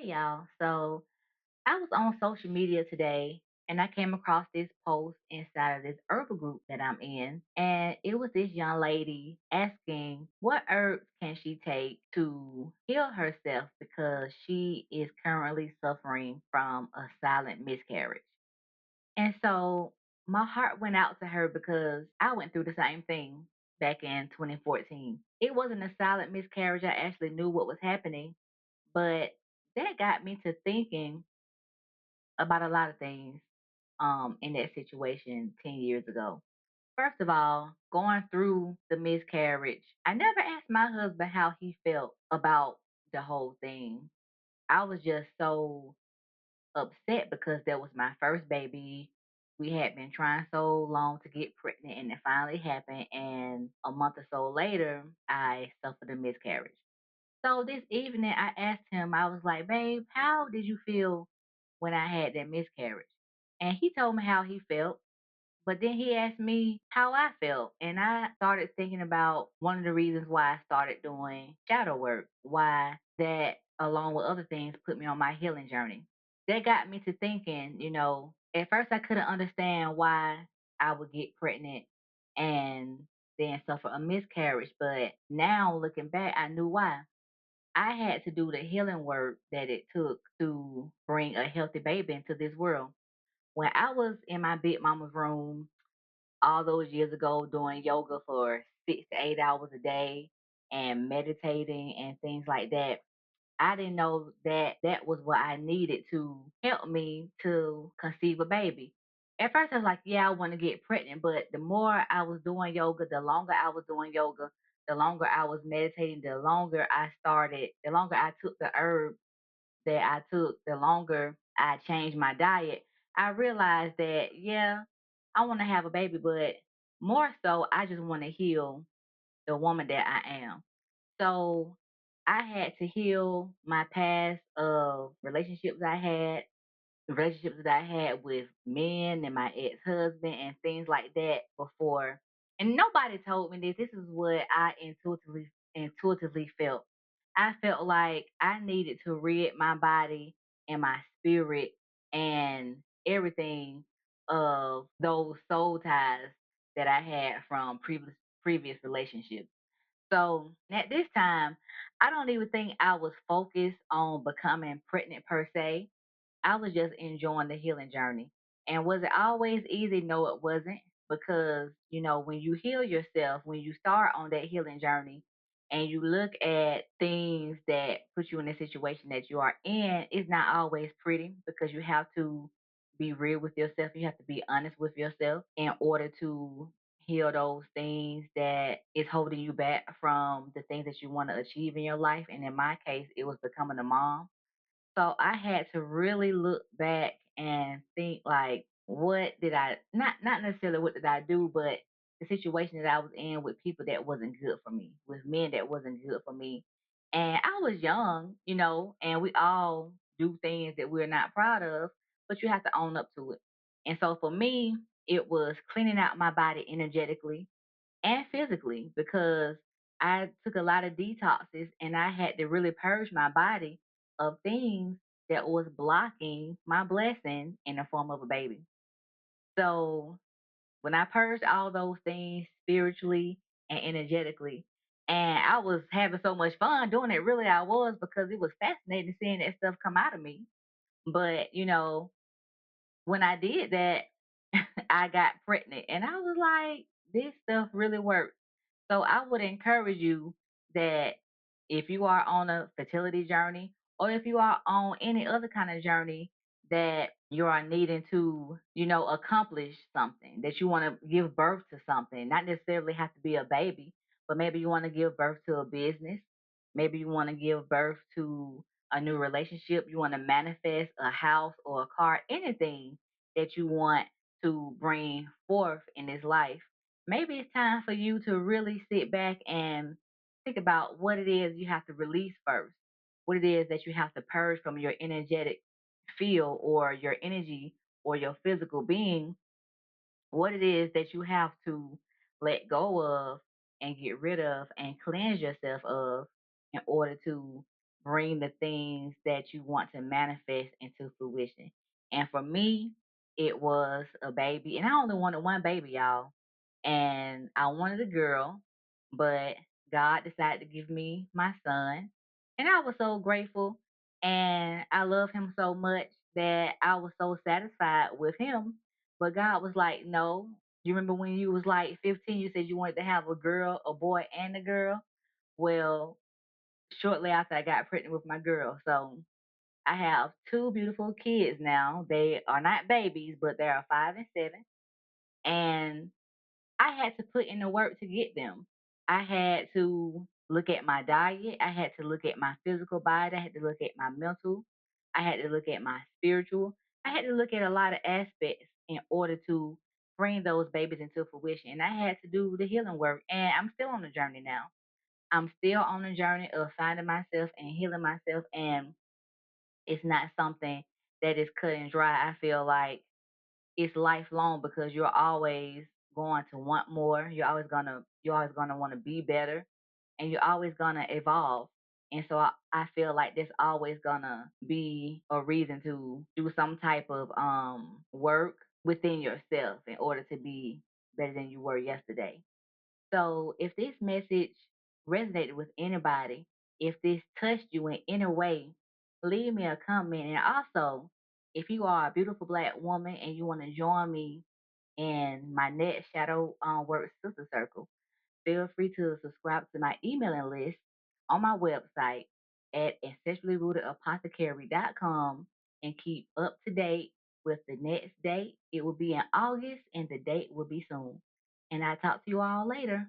Hey y'all. So I was on social media today and I came across this post inside of this herbal group that I'm in. And it was this young lady asking what herbs can she take to heal herself because she is currently suffering from a silent miscarriage. And so my heart went out to her because I went through the same thing back in 2014. It wasn't a silent miscarriage. I actually knew what was happening, but that got me to thinking about a lot of things in that situation 10 years ago. First of all, going through the miscarriage, I never asked my husband how he felt about the whole thing. I was just so upset because that was my first baby. We had been trying so long to get pregnant, and it finally happened. And a month or so later, I suffered a miscarriage. So this evening, I asked him, I was like, babe, how did you feel when I had that miscarriage? And he told me how he felt. But then he asked me how I felt. And I started thinking about one of the reasons why I started doing shadow work, why that, along with other things, put me on my healing journey. That got me to thinking, at first I couldn't understand why I would get pregnant and then suffer a miscarriage. But now looking back, I knew why. I had to do the healing work that it took to bring a healthy baby into this world. When I was in my big mama's room all those years ago doing yoga for 6 to 8 hours a day and meditating and things like that, I didn't know that that was what I needed to help me to conceive a baby. At first, I was like, yeah, I want to get pregnant. But the more I was doing yoga, the longer I was doing yoga, the longer I was meditating, the longer I took the herb that I took, the longer I changed my diet, I realized that, yeah, I want to have a baby, but more so, I just want to heal the woman that I am. So I had to heal my past of relationships that I had with men and my ex husband and things like that before. And nobody told me this. This is what I intuitively felt. I felt like I needed to rid my body and my spirit and everything of those soul ties that I had from previous relationships. So at this time, I don't even think I was focused on becoming pregnant per se. I was just enjoying the healing journey. And was it always easy? No, it wasn't. Because, when you heal yourself, when you start on that healing journey and you look at things that put you in the situation that you are in, it's not always pretty because you have to be real with yourself. You have to be honest with yourself in order to heal those things that is holding you back from the things that you want to achieve in your life. And in my case, it was becoming a mom. So I had to really look back and think like, what did I not necessarily what did I do, but the situation that I was in with people that wasn't good for me, with men that wasn't good for me. And I was young, and we all do things that we're not proud of, but you have to own up to it. And so for me, it was cleaning out my body energetically and physically because I took a lot of detoxes and I had to really purge my body of things that was blocking my blessing in the form of a baby. So when I purged all those things spiritually and energetically, and I was having so much fun doing it, really I was because it was fascinating seeing that stuff come out of me. But, when I did that, I got pregnant and I was like, this stuff really works. So I would encourage you that if you are on a fertility journey or if you are on any other kind of journey that you are needing to, accomplish something, that you want to give birth to something, not necessarily have to be a baby, but maybe you want to give birth to a business. Maybe you want to give birth to a new relationship. You want to manifest a house or a car, anything that you want to bring forth in this life. Maybe it's time for you to really sit back and think about what it is you have to release first, what it is that you have to purge from your energetic field or your energy or your physical being, what it is that you have to let go of and get rid of and cleanse yourself of in order to bring the things that you want to manifest into fruition. And for me, it was a baby. And I only wanted one baby, y'all. And I wanted a girl, but God decided to give me my son. And I was so grateful. And I love him so much that I was so satisfied with him. But God was like, no. You remember when you was like 15, you said you wanted to have a girl, a boy, and a girl? Well, shortly after I got pregnant with my girl. So I have two beautiful kids now. They are not babies, but they are 5 and 7. And I had to put in the work to get them. I had to look at my diet. I had to look at my physical body. I had to look at my mental. I had to look at my spiritual. I had to look at a lot of aspects in order to bring those babies into fruition. And I had to do the healing work. And I'm still on the journey now. I'm still on the journey of finding myself and healing myself. And it's not something that is cut and dry. I feel like it's lifelong because you're always going to want more. You're always gonna want to be better, and you're always gonna evolve. And so I feel like there's always gonna be a reason to do some type of work within yourself in order to be better than you were yesterday. So if this message resonated with anybody, if this touched you in any way, leave me a comment. And also, if you are a beautiful black woman and you want to join me in my next Shadow Work Sister Circle, feel free to subscribe to my emailing list on my website at ancestrallyrootedapothecary.com and keep up to date with the next date. It will be in August and the date will be soon. And I'll talk to you all later.